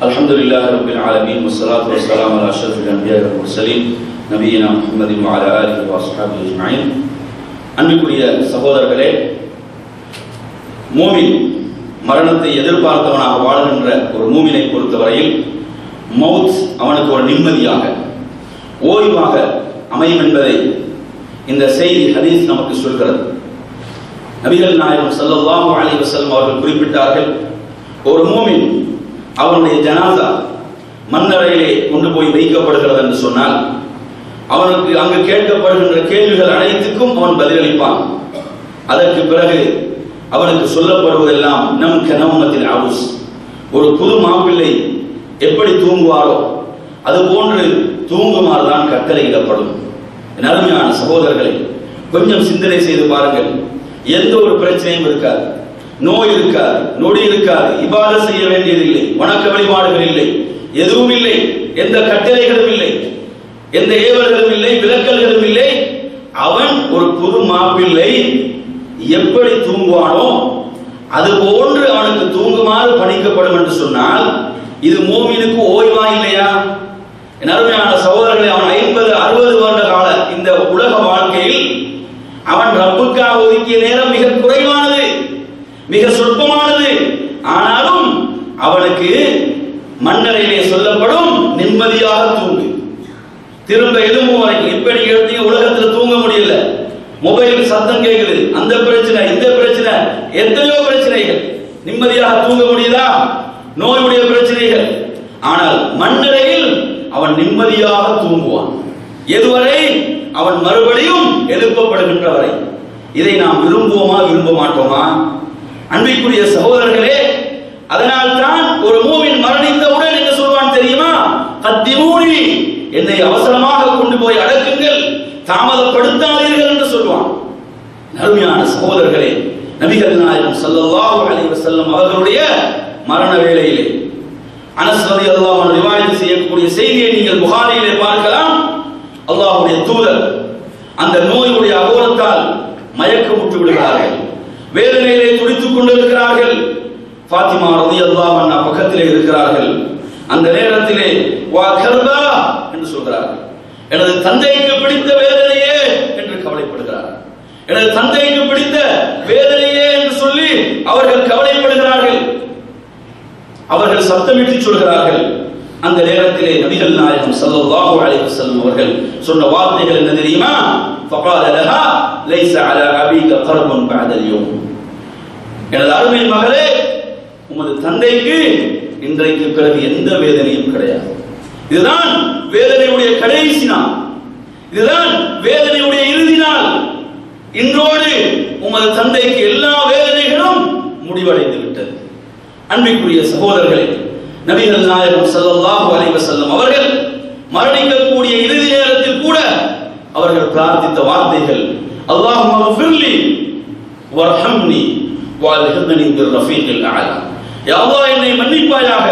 அல்ஹம்துலில்லாஹி ரப்பில் ஆலமீன் வஸ்ஸலாத்து வஸ்ஸலாமு அலா அஷ்ரஃபில் அன்பியா வல் முர்சலீன் நபியினா முஹம்மதின் வ அலா ஆலிஹி வ ஸஹ்பிஹி அஜ்மஈன். அன்பிற்குரிய சகோதரர்களே, மூமின் மரணத்தை எதிர்பார்த்தவனாக வாழ்கின்ற ஒரு மூமினை பொறுத்தவரையில் மௌத் அவனுக்கு ஒரு நிம்மதியாக ஓய்வாக அமையும் என்பதை இந்த செய்தி ஹதீஸ் நமக்கு சொல்கிறது. நபிகள் நாயகம் ஸல்லல்லாஹு அலைஹி வஸல்லம் அவர்கள் குறிப்பிட்டார்கள், ஒரு மூமின் அவனுடைய ஜனாசா மண்ணறையிலே கொண்டு போய் வைக்கப்படுகிறது என்று சொன்னால் அவனுக்கு அங்கு கேட்கப்படுகின்ற கேள்விகள் அனைத்துக்கும் அவன் பதிலளிப்பான். அதற்கு பிறகு அவனுக்கு சொல்லப்படுவதெல்லாம் நம் கனவுமத்தில் அவுஸ், ஒரு புது மாப்பிள்ளை எப்படி தூங்குவாரோ அது போன்று தூங்குமாறு தான் கட்டளையிடப்படும். அருமையான சகோதரர்களை, கொஞ்சம் சிந்தனை செய்து பாருங்கள். எந்த ஒரு பிரச்சனையும் இருக்காது, நோய் இருக்காது, நொடி இருக்காது, இபாதத் செய்ய வேண்டியதில்லை, வணக்க வழிபாடுகள் இல்லை, எதுவும் இல்லை, எந்த கட்டளைகளும் இல்லை, எந்த ஏவல்களும் இல்லை, விலக்கல்களும் இல்லை. அவன் ஒரு புது மாப்பிள்ளை எப்படி தூங்குவானோ அது போன்று அவனுக்கு தூங்குமாறு பணிக்கப்படும் என்று சொன்னால் இது மூமினுக்கு ஓய்வா இல்லையா? அருமையான சகோதரர்களை, அவன் 50-60 வருட கால இந்த உலக வாழ்க்கையில் அவன் ரப்புக்காக ஒதுக்கிய நேரம் மிக குறைவானது, மிக சொற்பமானது. ஆனாலும் அவனுக்கு மண்ணறையிலே சொல்லப்படும் நிம்மதியாக தூங்கு, திரும்ப எழும்பும் வரைக்கும். இப்ப நீங்க எடுத்தீங்க, உலகத்துல தூங்க முடியல, மொபைல் சத்தம் கேட்குது, அந்த பிரச்சனை இந்த பிரச்சனை, எத்தனையோ பிரச்சனைகள். நிம்மதியாக தூங்க முடியுதா? நோயுடைய பிரச்சனைகள். ஆனால் மண்ணறையில் அவன் நிம்மதியாக தூங்குவான். எதுவரை? அவன் மறுபடியும் எழுப்பப்படுகின்ற வரை. இதை நாம் விரும்புவோமா விரும்ப மாட்டோமா? அன்பிற்குரிய சகோதரர்களே, அதனால் தான் ஒரு மூமின் மரணித்தவுடன் என்ன சொல்வான் தெரியுமா? கத்திமூனி, என்னை அவசரமாக கொண்டு போய் அடக்குங்கள், தாமதப்படுத்தாதீர்கள் என்று சொல்வான். அருமையான சகோதரர்களே, நபிகள் நாயகம் ஸல்லல்லாஹு அலைஹி வஸல்லம் அவர்களுடைய மரண வேளையிலே அனஸ் ரலியல்லாஹு அன்ஹு ரிவாயத் செய்யக்கூடிய செய்தியை நீங்கள் புகாரியிலே பார்க்கலாம். அல்லாஹ்வுடைய தூதர் அந்த நோயுடைய அகோரத்தால் மயக்கமுற்று விடுகிறார்கள், வேதனையிலே துடித்துக் கொண்டிருக்கிறார்கள். ஃபாத்திமா ரலியல்லாஹு அன்ஹா பக்கத்திலே இருக்கிறார்கள். அந்த நேரத்திலே வா கர்பா என்று சொல்கிறார்கள், எனது தந்தைக்கு பிடித்த வேதனையே என்று கவலைப்படுகிறார்கள். எனது தந்தைக்கு பிடித்த வேதனையே என்று சொல்லி அவர்கள் கவலைப்படுகிறார்கள். அவர்கள் சத்தமிட்டு சொல்கிறார்கள். அந்த நேரத்திலே நபிகள் நாயகம் ஸல்லல்லாஹு அலைஹி வஸல்லம் அவர்கள் சொன்ன வார்த்தைகள் என்ன தெரியுமா? ஃபகால லஹா லைஸ அலா அபீக கர்புன் பஅதல் யௌம், எனது அருமை மகளே, உமது தந்தைக்கு இன்றைக்கு பிறகு எந்த வேதனையும் கிடையாது. இதுதான் வேதனையுடைய கடைசி நாள், இதுதான் வேதனையுடைய இறுதி நாள். இன்றோடு உமது தந்தைக்கு எல்லா வேதனைகளும் முடிவடைந்து விட்டது. அன்பிற்குரிய சகோதரர்களே, நபிகள் நாயகம் ஸல்லல்லாஹு அலைஹி வஸல்லம் அவர்கள் மரணிக்கக்கூடிய இறுதி நேரத்தில் கூட அவர்கள் பிரார்த்தித்த வார்த்தைகள், அல்லாஹும்ம ஃபிர்லி வர்ஹம்னி வஅல்ஹிக்னி பிர்ரஃபீகில் அலா, யா அல்லாஹ், என்னை மன்னிப்பாயாக,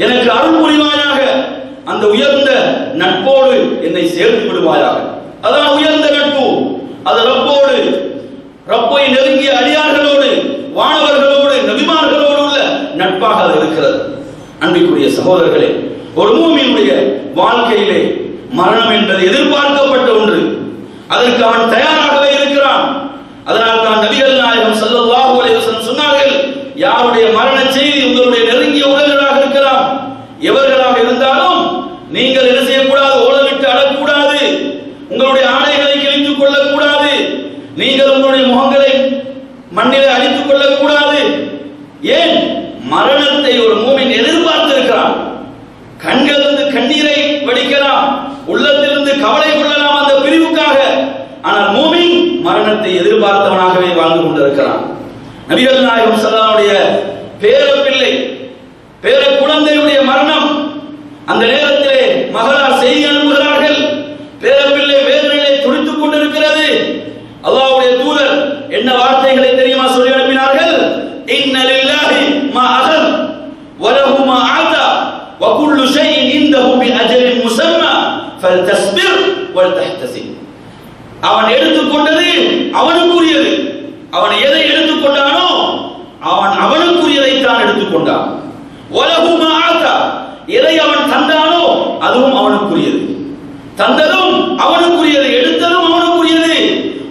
எனக்கு அருள் புரிவாயாக, அந்த உயர்ந்த நட்போடு என்னை சேர்த்து விடுவாயாக. அதான் உயர்ந்த நட்பு, அது ரப்போடு, ரப்பை நெருங்கிய அடியார்களோடு, வானவர்களோடு, நபிமார்களோடு உள்ள நட்பாக அது இருக்கிறது. அன்பிற்குரிய சகோதரர்களே, ஒரு மூமினுடைய வாழ்க்கையிலே மரணம் என்பது எதிர்பார்க்கப்பட்ட ஒன்று, அதற்கு அவன் தயாராகவே இருக்கிறான். அதனால் தான் நபிகள் நாயகம் ஸல்லல்லாஹு அலைஹி வஸல்லம் சொன்னார்கள், யாருடைய மரண செய்தி உங்களுடைய நெருங்கிய உறவினராக இருக்கலாம், எவர்களாக இருந்தாலும் நீங்கள் என்ன செய்யக்கூடாது? ஓலமிட்டு அழக்கூடாது, உங்களுடைய ஆடைகளை கிழித்துக் கொள்ளக்கூடாது, நீங்கள் உங்களுடைய முகங்களை மண்ணிலே அடித்துக் கொள்ளக்கூடாது. ஏன்? மரணத்தை ஒரு மூமின் எதிர்பார்த்திருக்கிறான். கண்களிலிருந்து கண்ணீரை வடிக்கலாம், உள்ளத்திலிருந்து கவலை கொள்ளலாம் அந்த பிரிவுக்காக. ஆனால் மூமின் மரணத்தை எதிர்பார்த்தவனாகவே வாழ்ந்து கொண்டிருக்கிறான். நபிகள் நாயகம் ஸல்லல்லாஹு பேர பிள்ளை, பேர குழந்தையுடைய மரணம். அந்த நேரத்திலே மகளார் செய்தி அனுப்புகிறார்கள், பேர பிள்ளை வேதனையிலே துடித்துக் கொண்டிருக்கிறது. அல்லாஹ்வுடைய தூதர் என்ன வார்த்தைகளை தெரியுமா சொல்லி அனுப்பினார்கள்? இன்ன லில்லாஹி மா அஹல் வ லஹு மா ஆதா வ குல்லு ஷைஇன் இன்தஹு பி அஜலின் முஸம்மா ஃபல்தஸ்பிர் வல் தஹ்தசிப். அவன் எடுத்துக்கொண்டது அவனுக்குரியது. அவன் எதை எடுத்துக்கொண்டானோ அவன் அவனுக்குரியதை தான் எடுத்துக்கொண்டான். வ லஹு மா ஆதா, எதை அவன் தந்தானோ அதுவும் அவனுக்குரியது, தந்ததும் அவனுக்குரியது, எடுத்ததும் அவனுக்குரியது.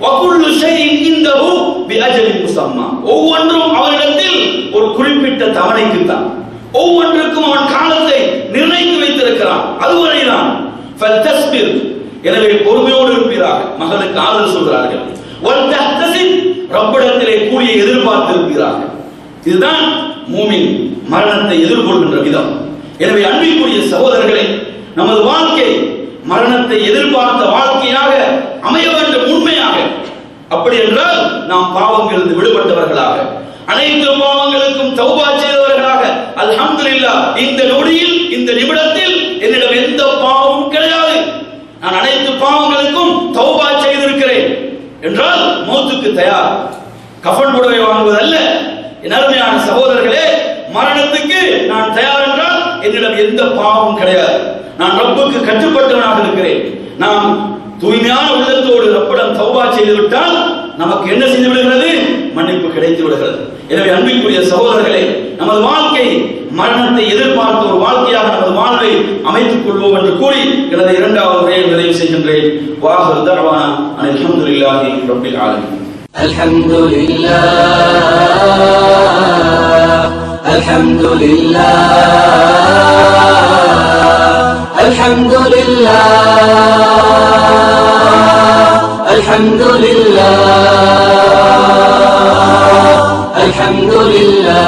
வகுல்லு ஷைஇன் இன்தஹு பிஅஜலின் முஸம்மா, ஒவ்வொன்றும் அவனிடத்தில் ஒரு குறிப்பிட்ட தவணைக்கு தான், ஒவ்வொன்றுக்கும் அவன் காலத்தை நிர்ணயித்து வைத்திருக்கிறான், அதுவரைதான். ஃபல்தஸ்பிர், எனவே பொறுமையோடு இருப்பீராக, மகனுக்கு ஆறுதல் சொல்கிறார்கள். வல்தஹ்தசிப், ரப்பிடத்திலே கூலியை எதிர்பார்த்திருப்பீராக. இதுதான் மூமின் மரணத்தை எதிர்கொள்கின்ற விதம். எனவே அன்பிற்குரிய சகோதரர்களே, நமது வாழ்க்கை மரணத்தை எதிர்பார்த்த வாழ்க்கையாக அமைய வேண்டும் உண்மையாக. அப்படி என்றால் நாம் பாவங்களிலிருந்து விடுபட்டவர்களாக, அனைத்து பாவங்களுக்கும் தௌபா செய்தவர்களாக, அல்ஹம்துலில்லாஹ் இந்த நொடியில் இந்த நிமிடத்தில் என்னிடம் எந்த பாவமும் கிடையாது, நான் அனைத்து பாவங்களுக்கும் தௌபா செய்திருக்கிறேன் என்றால் மௌத்துக்கு தயார். கஃன் புடவை வாங்குவதல்ல என் அருமையான சகோதரர்களே, மரணத்துக்கு நான் தயார் என்றால் என்னிடம் எந்த பாவமும் கிடையாது, நான் ரப்புக்கு கட்டுப்பட்டவனாக இருக்கிறேன். நாம் தூய்மையான உள்ளத்தோடு ரப்பிடம் தௌபா செய்து விட்டால் நமக்கு என்ன செய்து விடுகிறது? மன்னிப்பு கிடைத்து விடுகிறது. எனவே அன்பிற்குரிய சகோதரர்களே, நமது வாழ்க்கை மரணத்தை எதிர்பார்த்த ஒரு வாழ்க்கையாக நமது வாழ்வை அமைத்துக் கொள்வோம் என்று கூறி எனது இரண்டாவது உரையை நிறைவு செய்கின்றேன். வாஹிரு தஅவானா அல்ஹம்துலில்லாஹி ரப்பில் ஆலமீன். அல்ஹம்துலில்லாஹ் அல்ஹம்துலில்லாஹ் அல்ஹம்துலில்லாஹ் அல்ஹம்துலில்லாஹ் அல்ஹம்துலில்லாஹ்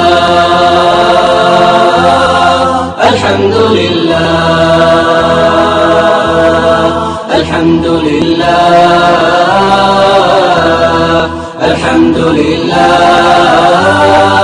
அல்ஹம்துலில்லாஹ் அல்ஹம்துலில்லாஹ் அல்ஹம்துலில்லாஹ்